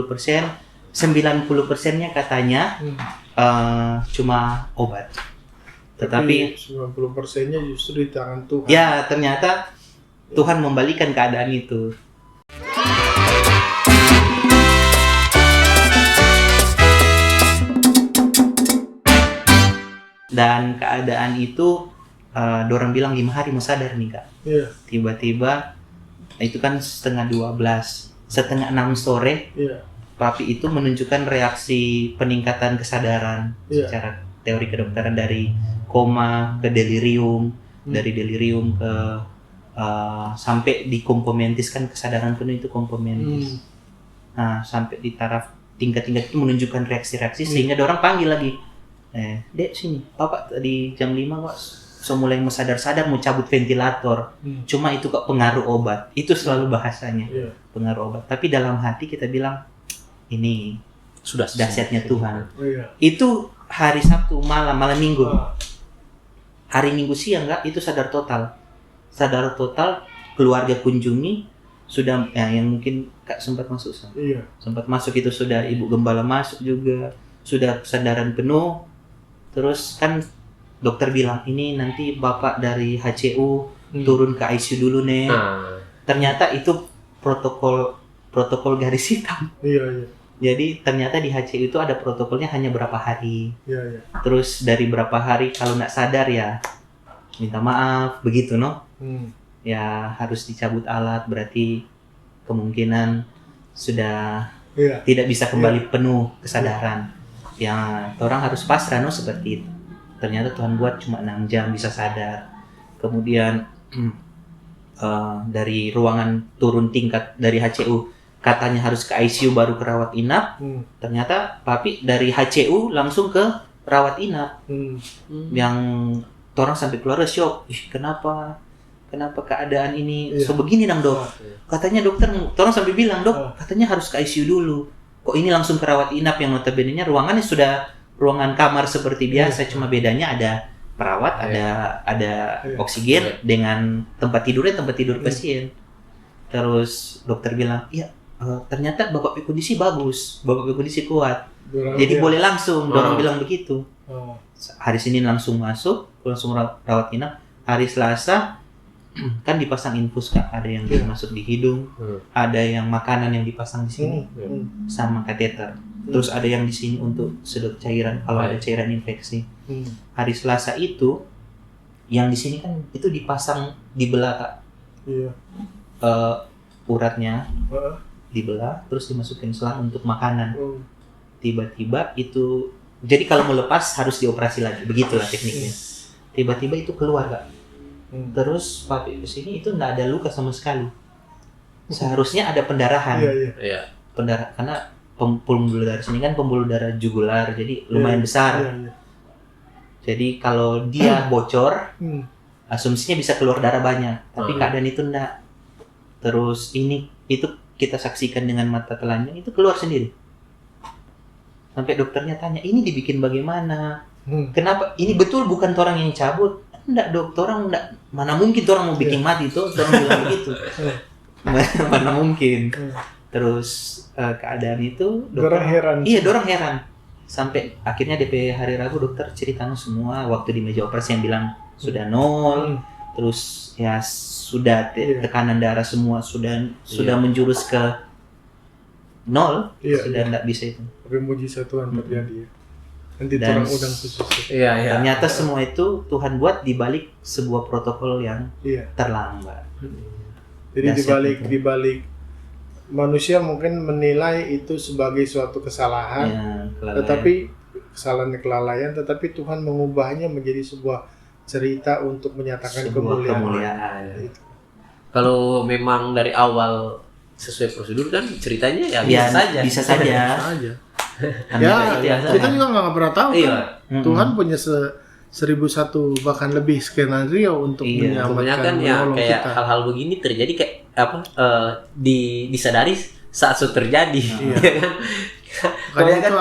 persen, 90%-nya katanya cuma obat. Tetapi 90%-nya justru di tangan Tuhan. ya ternyata Tuhan membalikan keadaan itu. Dan keadaan itu dorang bilang 5 hari mau sadar nih Kak. Iya. Tiba-tiba itu kan setengah 12, setengah 6 sore. Iya. Papi itu menunjukkan reaksi peningkatan kesadaran secara teori kedokteran dari koma ke delirium, dari delirium ke sampai dikompomentiskan kesadaran penuh itu kompomentis. Nah, sampai di taraf tingkat-tingkat itu menunjukkan reaksi-reaksi sehingga orang panggil lagi. Dek sini, Papa tadi jam 5 kok mulai mau sadar-sadar mau cabut ventilator. Cuma itu kok pengaruh obat. Itu selalu bahasanya. Pengaruh obat. Tapi dalam hati kita bilang ini sudah dahsyatnya Tuhan. Iya. Itu hari Sabtu malam Minggu. Hari Minggu siang enggak itu sadar total. Sadar total, keluarga kunjungi sudah yang mungkin Kak sempat masuk. Iya. Sempat masuk itu sudah Ibu Gembala masuk juga. Sudah kesadaran penuh. Terus kan dokter bilang ini nanti Bapak dari HCU turun ke ICU dulu nih. Ternyata itu protokol garis hitam. Iya. Jadi ternyata di HCU itu ada protokolnya hanya berapa hari. Iya. Terus dari berapa hari kalau nggak sadar ya minta maaf begitu no. Ya harus dicabut alat berarti kemungkinan sudah tidak bisa kembali penuh kesadaran. Ya orang harus pasrah no seperti itu. Ternyata Tuhan buat cuma 6 jam bisa sadar. Kemudian dari ruangan turun tingkat dari HCU katanya harus ke ICU baru ke rawat inap. Ternyata Papi dari HCU langsung ke rawat inap. Yang orang sampai keluar shock. Kenapa keadaan ini sebegini dong dok? Katanya dokter, orang sampai bilang dok, katanya harus ke ICU dulu. Kok ini langsung ke rawat inap yang notabene-nya ruangannya sudah ruangan kamar seperti biasa, cuma bedanya ada perawat, ada oksigen dengan tempat tidur pasien. Terus dokter bilang, iya ternyata bapak kondisi bagus, bapak kondisi kuat, jadi boleh langsung. Dorong bilang begitu. Hari Senin langsung masuk, langsung rawat inap. Hari Selasa kan dipasang infus Kak, ada yang masuk di hidung, ada yang makanan yang dipasang di sini, sama kateter. Terus ada yang di sini untuk sedot cairan kalau ada cairan infeksi. Hari Selasa itu yang di sini kan itu dipasang dibelah Kak. Uratnya dibelah terus dimasukin selang untuk makanan. Tiba-tiba itu jadi kalau mau lepas harus dioperasi lagi, begitulah tekniknya. Tiba-tiba itu keluar Kak. Terus Papi kesini itu nggak ada luka sama sekali. Seharusnya ada pendarahan. Pendarahan karena pembuluh darah sini kan pembuluh darah jugular, jadi lumayan besar. Jadi kalau dia bocor, asumsinya bisa keluar darah banyak. Tapi keadaan itu enggak. Terus itu kita saksikan dengan mata telanjang itu keluar sendiri. Sampai dokternya tanya, ini dibikin bagaimana? Kenapa? Ini betul bukan orang yang cabut? Enggak dok, orang enggak. Mana mungkin orang mau bikin mati itu? Orang bilang begitu. Mana mungkin? Terus keadaan itu dokter heran. Iya, dorang heran. Sampai akhirnya DP hari Rabu dokter ceritakan semua waktu di meja operasi yang bilang sudah 0. Terus ya sudah tekanan darah semua sudah menjurus ke 0. Sudah enggak bisa itu. Tapi mujizat Tuhan terjadi. Nanti orang udang khusus. Ternyata semua itu Tuhan buat di balik sebuah protokol yang terlambat. Jadi di balik manusia mungkin menilai itu sebagai suatu kesalahan, tetapi kelalaian, tetapi Tuhan mengubahnya menjadi sebuah cerita untuk menyatakan kemuliaan. Kalau memang dari awal sesuai prosedur kan ceritanya ya bisa saja. Kita juga nggak pernah tahu kan. Tuhan punya 1001 bahkan lebih skenario untuk menyelamatkan kayak kita. Hal-hal begini terjadi kayak disadari saat itu terjadi. Karena itu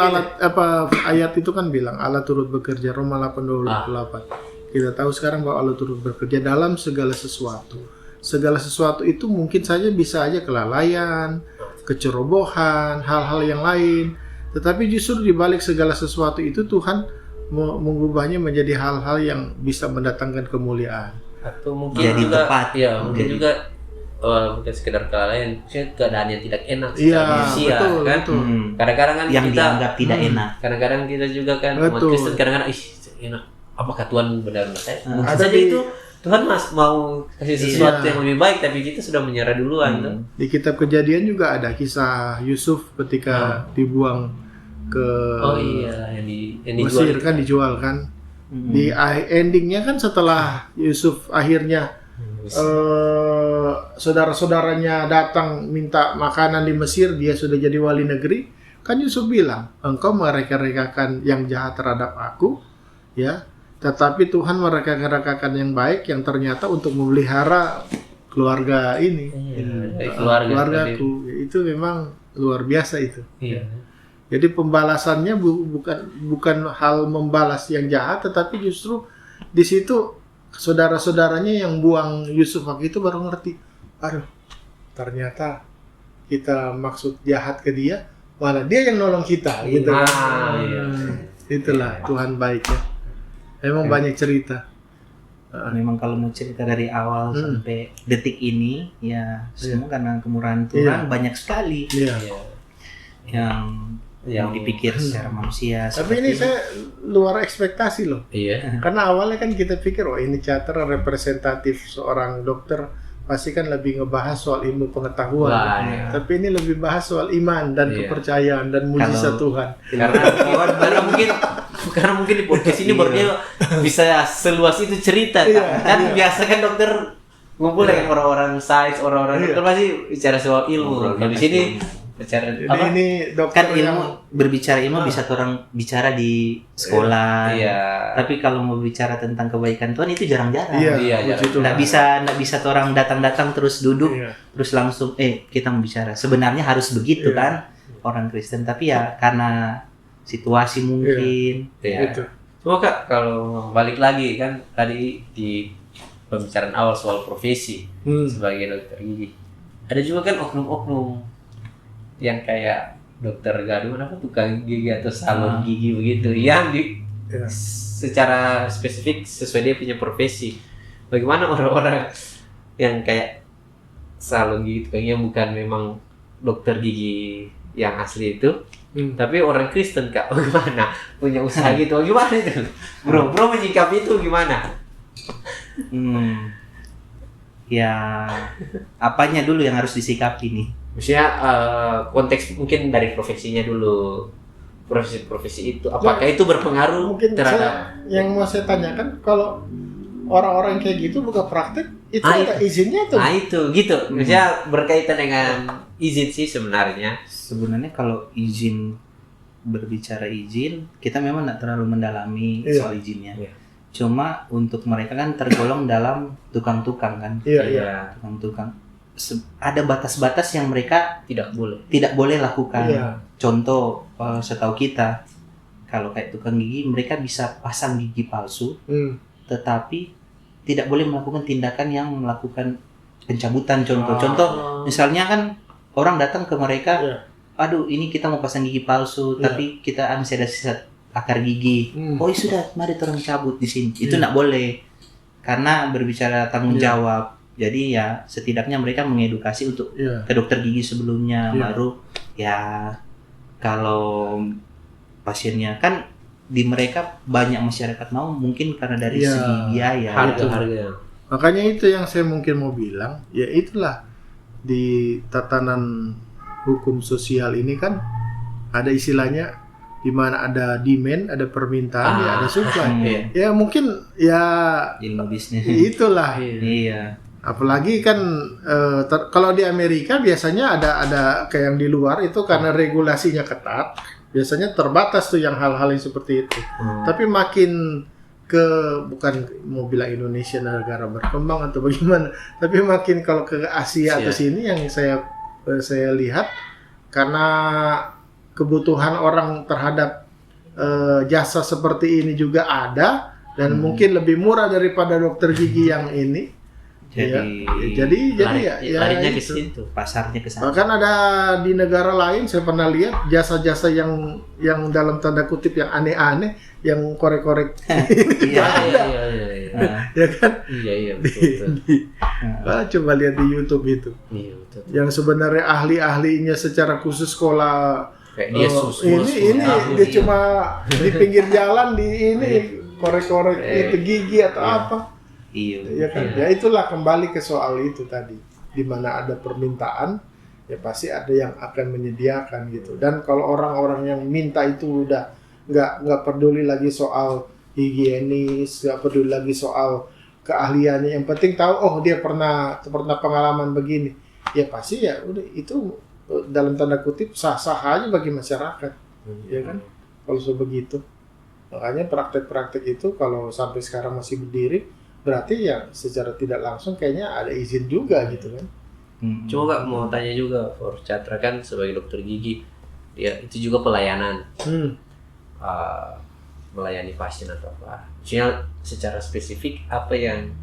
ayat itu kan bilang Allah turut bekerja, Roma 8:28. Kita tahu sekarang bahwa Allah turut bekerja dalam segala sesuatu. Segala sesuatu itu mungkin saja bisa aja kelalaian, kecerobohan, hal-hal yang lain. Tetapi justru di balik segala sesuatu itu Tuhan mengubahnya menjadi hal-hal yang bisa mendatangkan kemuliaan. Atau mungkin jadi juga tepat. Ya, mungkin juga bukan sekedar kelalaian, maksudnya keadaan yang tidak enak Iya, secara manusia kan. betul. Kadang-kadang kan Yang kita dianggap tidak enak. kadang-kadang kita juga kan umat Betul. Kristen kadang-kadang enak. Apakah Tuhan benar-benar saya? Mungkin Ada saja di- itu Tuhan mau kasih sesuatu yang lebih baik, tapi kita sudah menyerah duluan tuh. Di kitab Kejadian juga ada kisah Yusuf ketika dibuang ke Oh iya, yang Mesir dijual kan, dijual kan. Di endingnya kan setelah Yusuf akhirnya saudara-saudaranya datang minta makanan di Mesir, dia sudah jadi wali negeri, kan Yusuf bilang, engkau mereka-rekakan yang jahat terhadap aku, ya, tetapi Tuhan mereka-rekakan yang baik yang ternyata untuk memelihara keluarga ini, dari keluargaku. itu memang luar biasa itu. Iya. Jadi pembalasannya bukan hal membalas yang jahat, tetapi justru di situ saudara-saudaranya yang buang Yusuf waktu itu baru ngerti, aduh, ternyata kita maksud jahat ke dia, malah dia yang nolong kita, gitu. Iya. Itulah Tuhan baik ya. Emang banyak cerita. Memang kalau mau cerita dari awal sampai detik ini, ya semua karena kemurahan Tuhan banyak sekali Iya. yang dipikir secara manusia. Tapi ini saya luar ekspektasi loh. Iya. Karena awalnya kan kita pikir, oh ini charter representatif seorang dokter, pasti kan lebih ngebahas soal ilmu pengetahuan. Wah, iya. Tapi ini lebih bahas soal iman dan Iya. kepercayaan dan mujizat Tuhan. Karena mungkin di podcast ini baru dia bisa seluas itu cerita. Kan biasa kan dokter ngumpul dengan orang-orang sains, orang-orang dokter pasti bicara soal ilmu. Kalau di sini bicara Jadi apa? ini dokter Kan yang berbicara ilmu bisa orang bicara di sekolah. Iya. Tapi kalau mau bicara tentang kebaikan Tuhan itu jarang-jarang. Iya, puji Tuhan. Nggak bisa orang datang-datang terus duduk Iya. terus langsung kita mau bicara. Sebenarnya harus begitu kan orang Kristen, tapi ya karena situasi mungkin. Iya. Itu. Cuma Kak, kalau balik lagi kan tadi di pembicaraan awal soal profesi sebagai dokter gigi. Ada juga kan oknum-oknum yang kayak dokter gadungan apa tukang gigi atau salon gigi begitu yang secara spesifik sesuai dia punya profesi. Bagaimana orang-orang yang kayak salon gigi tukangnya bukan memang dokter gigi yang asli itu, tapi orang Kristen Kak, bagaimana punya usaha gitu, gimana itu? Bro menyikapi itu gimana? Ya apanya dulu yang harus disikapi nih? Maksudnya konteks mungkin dari profesinya dulu, profesi itu apakah itu berpengaruh Mungkin terhadap yang mau saya tanyakan, kalau orang-orang kayak gitu buka praktek, itu ada izinnya tuh? Nah itu gitu, maksudnya berkaitan dengan izin sih sebenarnya. Sebenarnya kalau berbicara izin, kita memang tidak terlalu mendalami soal izinnya. Iya. Cuma untuk mereka kan tergolong dalam tukang-tukang kan. Iya. Tukang-tukang. Ada batas-batas yang mereka Tidak boleh lakukan. Iya. Contoh, setahu kita, kalau kayak tukang gigi, mereka bisa pasang gigi palsu, tetapi tidak boleh melakukan tindakan yang melakukan pencabutan. Contoh, misalnya kan orang datang ke mereka, aduh ini kita mau pasang gigi palsu, tapi kita masih ada sisa akar gigi. Oh sudah, mari orang cabut di sini. Itu tidak boleh, karena berbicara tanggung jawab. Jadi ya setidaknya mereka mengedukasi untuk ke dokter gigi sebelumnya, baru ya kalau pasiennya kan di mereka banyak masyarakat mau, mungkin karena dari segi biaya, harga. Makanya itu yang saya mungkin mau bilang, ya itulah di tatanan hukum sosial ini kan ada istilahnya, di mana ada demand, ada permintaan, ya ada supply. Ya mungkin ya ilmu bisnis. Itulah. Iya. Apalagi kan kalau di Amerika biasanya ada kayak yang di luar itu karena regulasinya ketat, biasanya terbatas tuh yang hal-hal yang seperti itu. Tapi makin bukan mau bilang Indonesia negara berkembang atau bagaimana, tapi makin kalau ke Asia atau sini yang saya lihat, karena kebutuhan orang terhadap jasa seperti ini juga ada, dan mungkin lebih murah daripada dokter gigi yang ini. Jadi larinya ke itu. situ. pasarnya ke sana. Bahkan ada di negara lain saya pernah lihat jasa-jasa yang dalam tanda kutip yang aneh-aneh, yang korek-korek. Iya. Iya. Ya kan? Iya, betul. Coba lihat di YouTube itu. Iya, betul. Yang sebenarnya ahli-ahlinya secara khusus sekolah. Kayak dia Ini dia cuma di pinggir jalan di ini korek-korek itu gigi atau apa. Iya. Ya kan? Ya itulah kembali ke soal itu tadi. Di mana ada permintaan, ya pasti ada yang akan menyediakan gitu. Dan kalau orang-orang yang minta itu udah nggak peduli lagi soal higienis, nggak peduli lagi soal keahliannya, yang penting tahu dia pernah pengalaman begini, ya pasti ya udah itu dalam tanda kutip sah-sah aja bagi masyarakat, ya kan, kalau begitu. Makanya praktek-praktek itu kalau sampai sekarang masih berdiri, berarti ya secara tidak langsung kayaknya ada izin juga gitu kan. Cuma Kak mau tanya juga, For Chandra kan sebagai dokter gigi, ya itu juga pelayanan. Melayani pasien atau apa. Maksudnya secara spesifik apa yang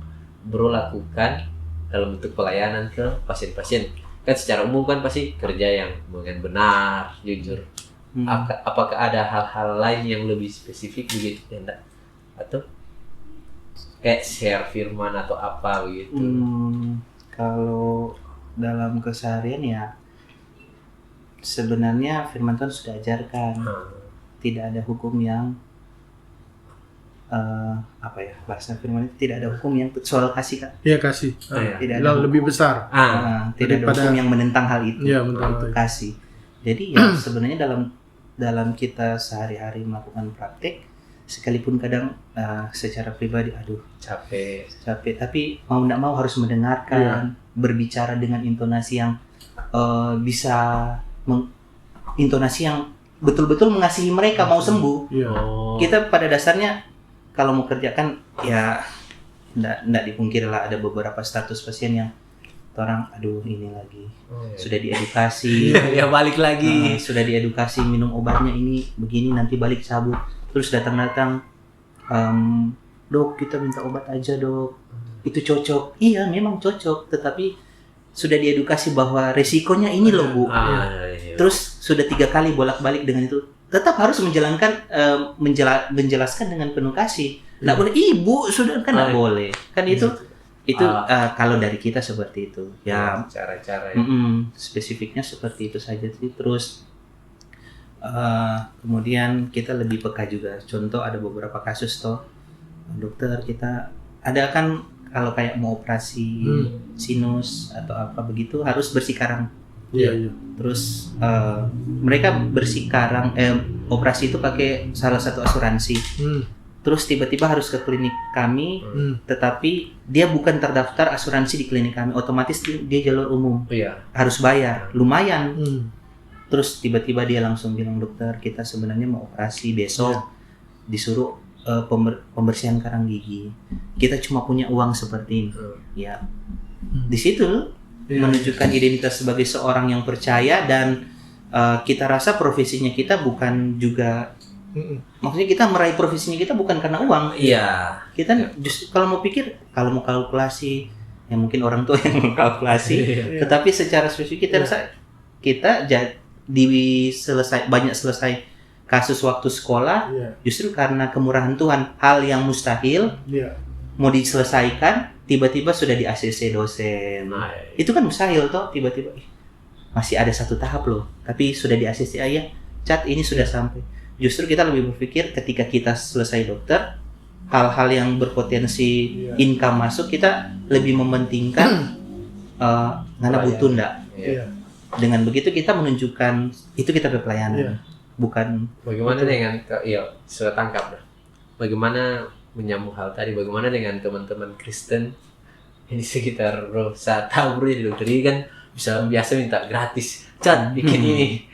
Bro lakukan dalam bentuk pelayanan ke pasien-pasien. Kan secara umum kan pasti kerja yang dengan benar, jujur. Apakah ada hal-hal lain yang lebih spesifik begitu ya enggak? Atau kayak share firman atau apa begitu? Kalau dalam keseharian ya sebenarnya firman Tuhan sudah ajarkan. Tidak ada hukum yang bahasa firman itu tidak ada hukum yang soal kasih kan? Iya kasih. Tidak ada lebih besar. Tidak ada hukum yang menentang hal itu. Iya betul. Kasih. Jadi ya sebenarnya dalam kita sehari-hari melakukan praktek, sekalipun kadang secara pribadi capek, tapi mau tidak mau harus mendengarkan, berbicara dengan intonasi yang intonasi yang betul-betul mengasihi mereka mau sembuh. Kita pada dasarnya kalau mau kerjakan ya enggak dipungkirilah ada beberapa status pasien yang orang ini lagi sudah diedukasi ya balik lagi sudah diedukasi minum obatnya ini begini nanti balik cabut terus datang dok kita minta obat aja dok itu cocok iya memang cocok tetapi sudah diedukasi bahwa resikonya ini loh bu terus sudah 3 kali bolak-balik dengan itu tetap harus menjelaskan dengan penuh kasih. Nggak boleh ibu sudah kan nggak boleh kan itu kalau dari kita seperti itu ya cara-cara spesifiknya seperti itu saja sih. Terus kemudian kita lebih peka juga. Contoh ada beberapa kasus dokter kita ada kan kalau kayak mau operasi sinus atau apa begitu harus bersih karang. Iya. Terus mereka bersih karang operasi itu pakai salah satu asuransi. Terus tiba-tiba harus ke klinik kami, tetapi dia bukan terdaftar asuransi di klinik kami. Otomatis dia jalur umum. Harus bayar, lumayan. Terus tiba-tiba dia langsung bilang dokter kita sebenarnya mau operasi besok, disuruh pembersihan karang gigi. Kita cuma punya uang seperti ini. Ya, di situ menunjukkan identitas sebagai seorang yang percaya dan kita rasa profesinya kita bukan juga maksudnya kita meraih profesinya kita bukan karena uang. Iya. Kita justru kalau mau pikir kalau mau kalkulasi ya mungkin orang tua yang kalkulasi tetapi secara spesifik kita rasa kita selesai kasus waktu sekolah justru karena kemurahan Tuhan hal yang mustahil mau diselesaikan tiba-tiba sudah di ACC dosen. Itu kan mustahil tiba-tiba masih ada 1 tahap loh tapi sudah di ACC cat ini sudah sampai. Justru kita lebih berpikir ketika kita selesai dokter hal-hal yang berpotensi income masuk kita lebih mementingkan ngana butuh enggak. Dengan begitu kita menunjukkan itu kita berpelayanan. Bukan bagaimana dengan sudah tangkap dah. Bagaimana menyambung hal tadi, bagaimana dengan teman-teman Kristen ini sekitar bro, saat tahu bro di dokter ini kan biasa minta gratis, cat bikin ini,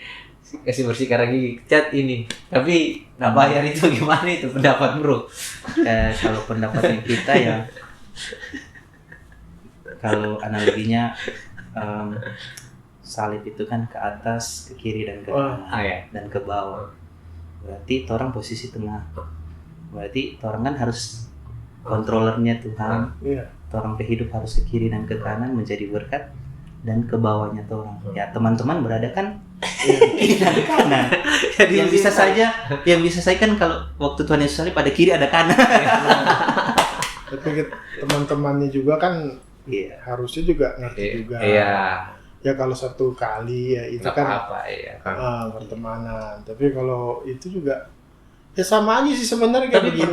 kasih bersih karang gigi, cat ini, tapi nggak bayar itu gimana itu pendapat bro? Kalau pendapat kita ya, kalau analoginya salib itu kan ke atas, ke kiri dan ke kanan dan ke bawah, berarti orang posisi tengah. Berarti orang kan harus kontrolernya Tuhan. orang hidup harus ke kiri dan ke kanan menjadi berkat dan ke bawahnya orang. Ya teman-teman berada kan kiri dan kanan. Jadi yang bisa saja kan kalau waktu Tuhan Yesus salib pada kiri ada kanan. Tapi teman-temannya juga kan harusnya juga ngerti juga. Iya. Ya kalau satu kali ya itu Nggak kan apa-apa ya. pertemanan. Tapi kalau itu juga ya sama aja sih sebenarnya kayak Tapi begini.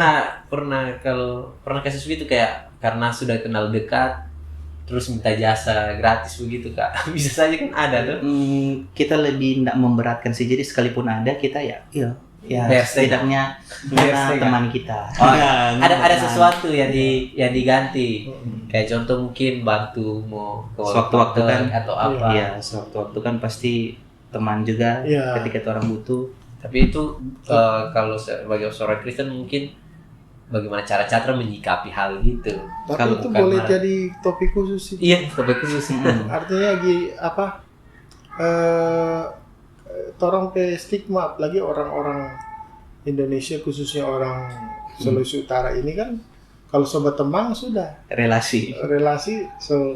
pernah kasus gitu kayak karena sudah kenal dekat terus minta jasa gratis begitu Kak. Bisa saja kan ada tuh. Kita lebih tidak memberatkan sih, jadi sekalipun ada kita ya setidaknya teman kita. Oh, ada sesuatu yang diganti. Kayak contoh mungkin bantu mau ke sewaktu-waktu kan atau apa. Iya, sewaktu-waktu kan pasti teman juga ketika orang butuh. Tapi itu kalau sebagai seorang Kristen mungkin bagaimana cara menyikapi hal gitu. Tapi Kalau itu bukan boleh marah. jadi topik khusus itu. Iya, topik khusus. Artinya torong pe stigma, apalagi orang-orang Indonesia khususnya orang Sulawesi Utara ini kan kalau sobat temang sudah relasi so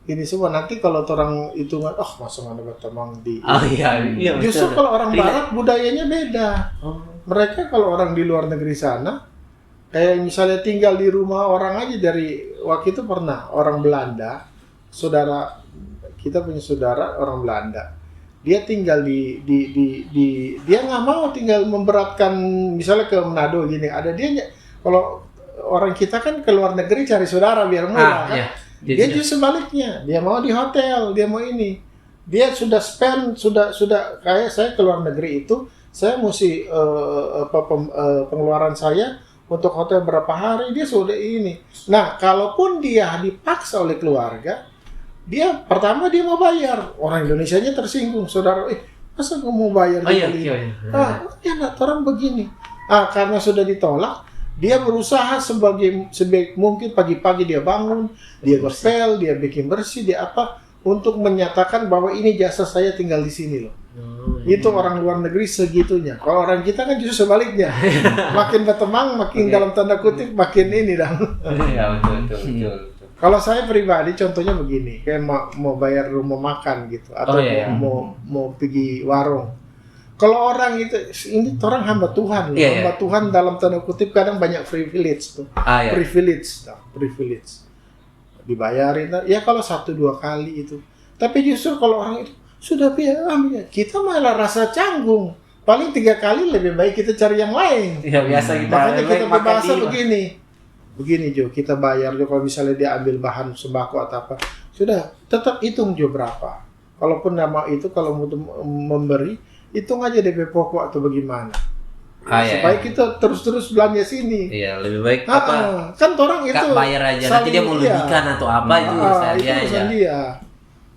ini semua nanti kalau orang itu masa mana bertemang di Iya justru betul. kalau orang Barat budayanya beda. Mereka kalau orang di luar negeri sana kayak misalnya tinggal di rumah orang aja, dari waktu itu pernah orang Belanda, kita punya saudara orang Belanda, dia tinggal di dia nggak mau tinggal memberatkan, misalnya ke Manado gini, ada dia kalau orang kita kan ke luar negeri cari saudara biar murah kan. Iya. Dia justru sebaliknya, dia mau di hotel, dia mau ini, dia sudah spend sudah kayak saya ke luar negeri itu saya mesti pengeluaran saya untuk hotel berapa hari, dia sudah ini. Nah kalaupun dia dipaksa oleh keluarga, dia pertama dia mau bayar, orang Indonesianya tersinggung, saudara, masa kamu mau bayar? Orang begini. Karena sudah ditolak, dia berusaha sebaik mungkin pagi-pagi dia bangun, dia gospel, dia bikin bersih, dia apa untuk menyatakan bahwa ini jasa saya tinggal di sini loh. Itu orang luar negeri segitunya. Kalau orang kita kan justru sebaliknya, makin bertemang, makin dalam tanda kutip makin ini dah. Iya betul. Kalau saya pribadi contohnya begini, kayak mau bayar rumah makan gitu, atau mau pergi warung. Kalau orang itu, ini orang hamba Tuhan, hamba Tuhan dalam tanda kutip kadang banyak privilege tuh, privilege, dibayarin, ya kalau 1-2 kali itu. Tapi justru kalau orang itu sudah biasa, kita malah rasa canggung. Paling 3 kali lebih baik kita cari yang lain. Iya biasa kita. Makanya kita berbahasa begini Jo, kita bayar Jo kalau misalnya dia ambil bahan sembako atau apa, sudah tetap hitung Jo berapa. Kalaupun nama itu kalau mau memberi, hitung aja DP pokok atau bagaimana. Supaya kita terus belanja sini. Iya, lebih baik kan orang itu bayar aja, nanti dia mau lebihkan atau apa itu urusan dia.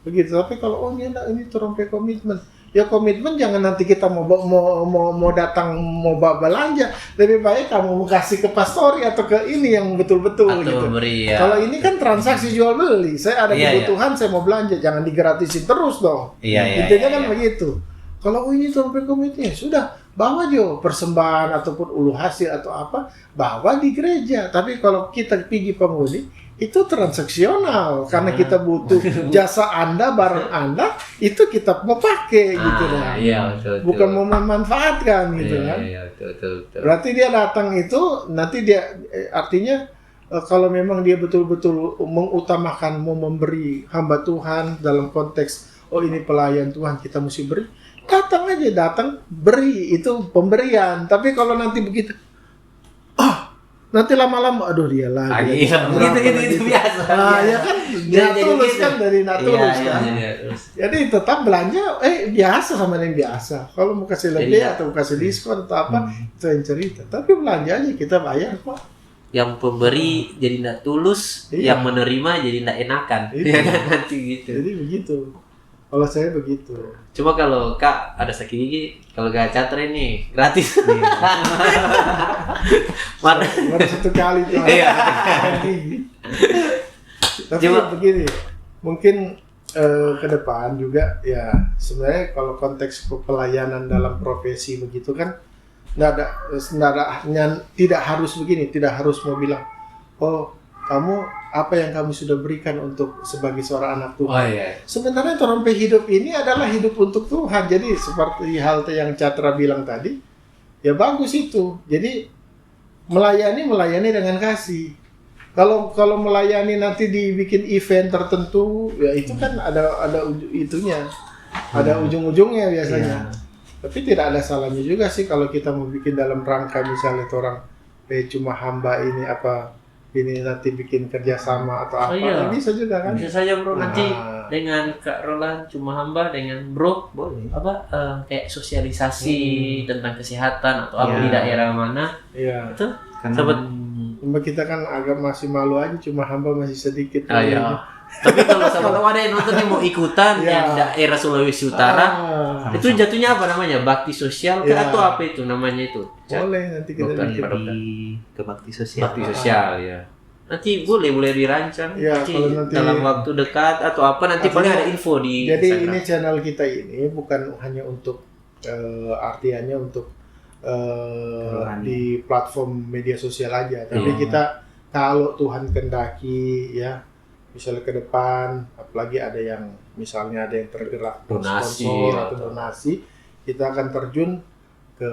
Begitu. Tapi kalau ini terompe komitmen. Ya komitmen jangan nanti kita mau datang mau belanja, lebih baik kamu mau kasih ke pastori atau ke ini yang betul-betul atau gitu. Beri, ya. Kalau ini kan transaksi jual beli, saya ada kebutuhan, saya mau belanja, jangan digratisin terus dong. Intinya kan begitu. Kalau ini terompe komitmen, sudah bawa Jo persembahan ataupun ulu hasil atau apa, bawa di gereja. Tapi kalau kita pergi pemudi, itu transaksional karena kita butuh jasa Anda, barang Anda, itu kita mau pakai gitu kan. Iya, betul. Bukan mau memanfaatkan gitu kan. Iya, betul. Berarti dia datang itu nanti dia artinya kalau memang dia betul-betul mengutamakan mau memberi hamba Tuhan dalam konteks ini pelayan Tuhan, kita mesti beri. Datang beri, itu pemberian. Tapi kalau nanti begitu, nanti lama-lama, aduh dia lagi. Itu biasa. Ya kan, dia tulus kan dari natulus kan. Jadi tetap belanja, biasa sama yang biasa. Kalau mau kasih lebih atau kasih diskon atau apa, itu yang cerita. Tapi belanja aja kita bayar kok. Yang pemberi jadi tidak tulus, yang menerima jadi tidak enakan. Ya kan nanti gitu. Jadi begitu. Kalau saya begitu. Cuma kalau Kak ada sakit gigi, kalau gak catre ini gratis. Baru 1 kali tuh. Tapi begini, mungkin ke depan juga ya sebenarnya kalau konteks pelayanan dalam profesi begitu kan tidak harus begini, tidak harus mau bilang kamu apa yang kami sudah berikan untuk sebagai seorang anak Tuhan. Oh iya. Sebenarnya torompe hidup ini adalah hidup untuk Tuhan. Jadi seperti hal yang Catra bilang tadi, ya bagus itu. Jadi melayani dengan kasih. Kalau melayani nanti dibikin event tertentu, ya itu kan ada itunya, ada ujung-ujungnya biasanya. Tapi tidak ada salahnya juga sih kalau kita mau bikin dalam rangka misalnya orang cuma hamba ini nanti bikin kerjasama atau apa, iya. bisa juga kan? Bisa saja bro, nanti dengan Kak Roland cuma hamba dengan bro boleh kayak sosialisasi tentang kesehatan atau apa di daerah mana, itu sobat. Cuma kita kan agak masih malu aja, cuma hamba masih sedikit. Iya. Tapi kalau ada yang nonton yang mau ikutan yang daerah Sulawesi Utara, itu jatuhnya apa namanya? Bakti sosial atau apa itu namanya itu? Boleh nanti kita ke bakti sosial. Bakti sosial ya. Nanti boleh dirancang. Ya, kalau nanti dalam waktu dekat atau apa nanti paling ada info di Jadi Instagram. ini channel kita ini bukan hanya untuk artiannya untuk di platform media sosial aja, tapi kita kalau Tuhan kendaki ya misalnya ke depan, apalagi ada yang misalnya ada yang tergerak sponsor atau donasi, kita akan terjun ke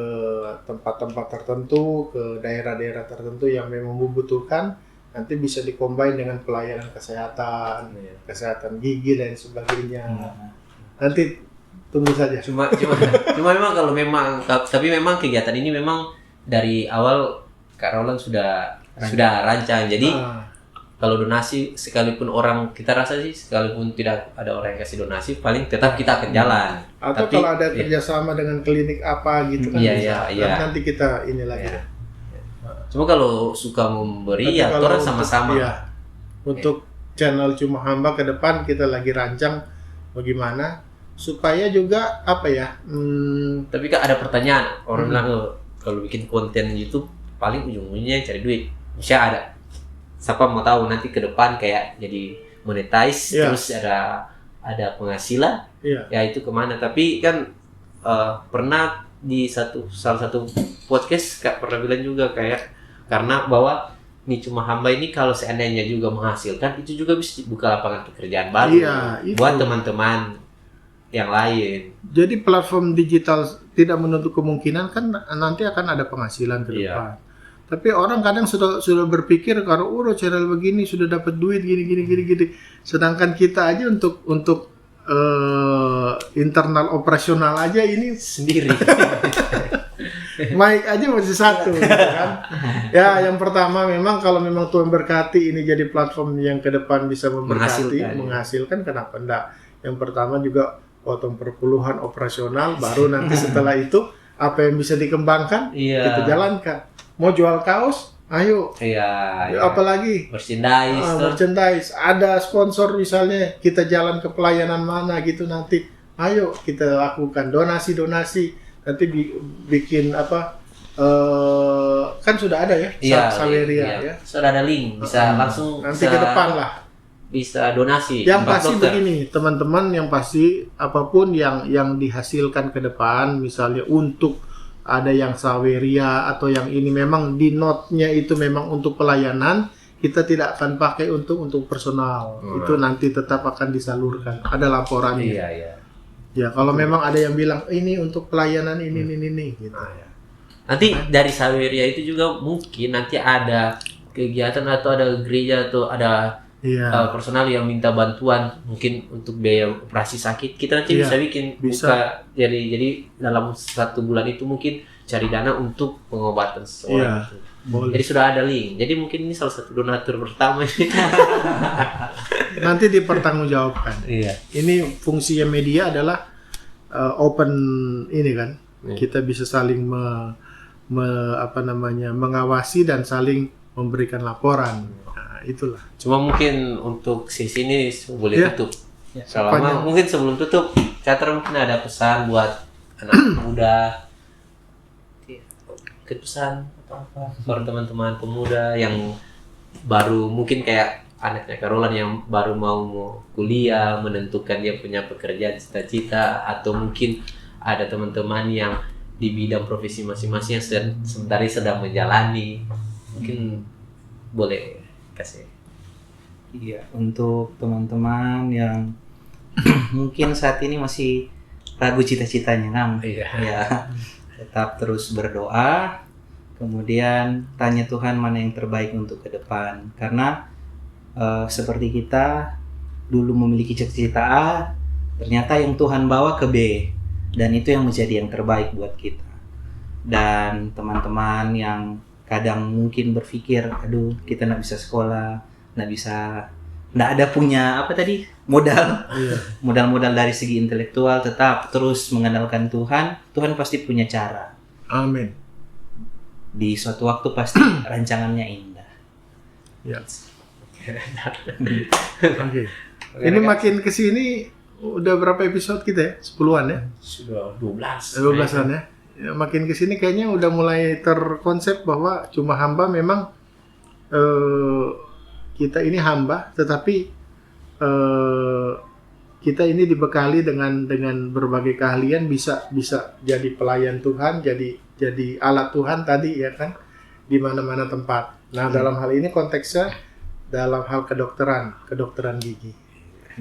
tempat-tempat tertentu, ke daerah-daerah tertentu yang memang membutuhkan, nanti bisa dikombin dengan pelayanan kesehatan, kesehatan gigi dan sebagainya. Nanti tunggu saja. Cuma memang tapi memang kegiatan ini memang dari awal Kak Roland sudah rancang. Jadi kalau donasi sekalipun orang kita rasa sih sekalipun tidak ada orang yang kasih donasi paling tetap kita akan jalan. Atau tapi, kalau ada kerjasama dengan klinik apa gitu kan bisa. Nanti kita ini lagi. Cuma kalau suka memberi ya orang sama-sama. Untuk channel Cuma Hamba ke depan kita lagi rancang bagaimana supaya juga apa ya? Tapi kan ada pertanyaan orang bilang kalau bikin konten YouTube paling ujung-ujungnya cari duit. Bisa ada. Siapa mau tahu nanti ke depan kayak jadi monetize terus ada penghasilan. Ya itu kemana? Tapi kan pernah di salah satu podcast Kak pernah bilang juga kayak karena bahwa ini Cuma Hamba ini kalau seandainya juga menghasilkan itu juga bisa buka lapangan pekerjaan baru buat teman-teman yang lain. Jadi platform digital tidak menutup kemungkinan kan nanti akan ada penghasilan ke depan. Tapi orang kadang sudah berpikir kalau channel begini sudah dapat duit gini. Sedangkan kita aja untuk internal operasional aja ini sendiri. Mic aja masih satu gitu kan. Ya, yang pertama memang kalau memang Tuhan berkati ini jadi platform yang ke depan bisa menghasilkan kenapa enggak? Yang pertama juga potong perpuluhan operasional, baru nanti setelah itu apa yang bisa dikembangkan kita jalankan. Mau jual kaos, ayo. Apalagi merchandise. Ada sponsor misalnya, kita jalan ke pelayanan mana gitu nanti. Ayo kita lakukan donasi. Nanti bikin apa? Kan sudah ada ya, Saweria ya. Sudah ada link, bisa langsung nanti ke depan lah. Bisa donasi. Yang pasti begini, teman-teman, yang pasti apapun yang dihasilkan ke depan, misalnya untuk ada yang Saweria atau yang ini memang di note-nya itu memang untuk pelayanan, kita tidak akan pakai untuk personal. Itu nanti tetap akan disalurkan. Ada laporannya. Ya, kalau memang ada yang bilang ini untuk pelayanan ini gitu. Nanti dari Saweria itu juga mungkin nanti ada kegiatan atau ada gereja atau ada personal yang minta bantuan mungkin untuk biaya operasi sakit, kita nanti bisa bikin buka jadi dalam 1 bulan itu mungkin cari dana untuk pengobatan seseorang. Jadi sudah ada link. Jadi mungkin ini salah satu donatur pertama ini. Nanti dipertanggungjawabkan. Ini fungsinya media adalah open ini kan. Kita bisa saling mengawasi dan saling memberikan laporan. Itulah. Cuma mungkin untuk sesi ini boleh tutup. Selama mungkin sebelum tutup, Catra mungkin ada pesan buat anak muda, pesan atau apa buat teman-teman pemuda yang baru mungkin kayak anaknya Kak Roland yang baru mau kuliah, menentukan dia punya pekerjaan cita-cita, atau mungkin ada teman-teman yang di bidang profesi masing-masing yang sebenarnya sedang menjalani, mungkin boleh kasih. Iya, untuk teman-teman yang mungkin saat ini masih ragu cita-citanya, Kang. Iya. Ya, tetap terus berdoa, kemudian tanya Tuhan mana yang terbaik untuk ke depan. Karena seperti kita dulu memiliki cita-cita A, ternyata yang Tuhan bawa ke B, dan itu yang menjadi yang terbaik buat kita. Dan teman-teman yang kadang mungkin berpikir, aduh kita nggak bisa sekolah, nggak ada punya apa tadi modal, modal dari segi intelektual, tetap terus mengandalkan Tuhan. Tuhan pasti punya cara. Amin. Di suatu waktu pasti rancangannya indah. Ya. Oke. Ini makin kesini udah berapa episode kita ya? 10-an ya? Sudah 12. 12-an ya. Ya, makin kesini kayaknya udah mulai terkonsep bahwa cuma hamba memang kita ini hamba, tetapi kita ini dibekali dengan berbagai keahlian, bisa jadi pelayan Tuhan, jadi alat Tuhan tadi ya kan, di mana-mana tempat. Nah, dalam hal ini konteksnya dalam hal kedokteran gigi.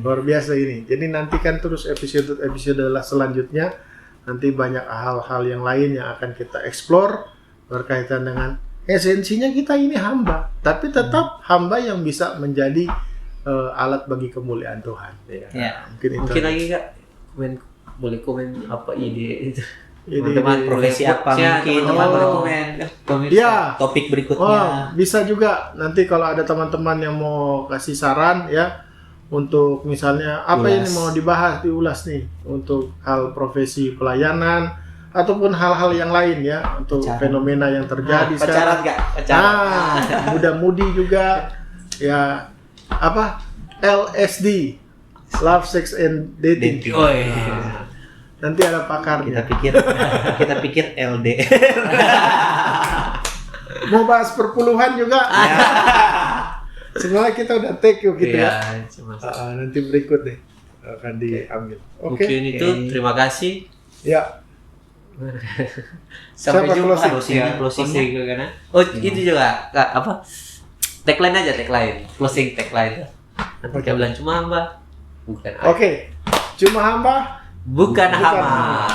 Luar biasa ini. Jadi nantikan terus episode selanjutnya. Nanti banyak hal-hal yang lain yang akan kita explore berkaitan dengan esensinya kita ini hamba, tapi tetap hamba yang bisa menjadi alat bagi kemuliaan Tuhan. Ya. Mungkin lagi Kak, boleh komen apa ide itu. Teman-teman profesi apa mungkin teman boleh komen. Ya. Topik berikutnya. Bisa juga nanti kalau ada teman-teman yang mau kasih saran ya, untuk misalnya apa ini mau dibahas, diulas nih untuk hal profesi pelayanan ataupun hal-hal yang lain ya, untuk fenomena yang terjadi sekarang. Muda-mudi juga ya, apa LSD, Love, Sex and Dating. Oh, iya. Nanti ada pakarnya. Kita pikir LD. Mau bahas perpuluhan juga. Sebenarnya kita udah take yuk gitu ya. Nanti berikut deh akan diambil. Oke. Mungkin itu terima kasih. Ya. Sampai Siapa jumpa. Closing karena. Oh, itu juga Kak, apa? Tagline aja, closing tagline. Nanti kita bilang cuma hamba, bukan. Oke. Cuma hamba, bukan hamba.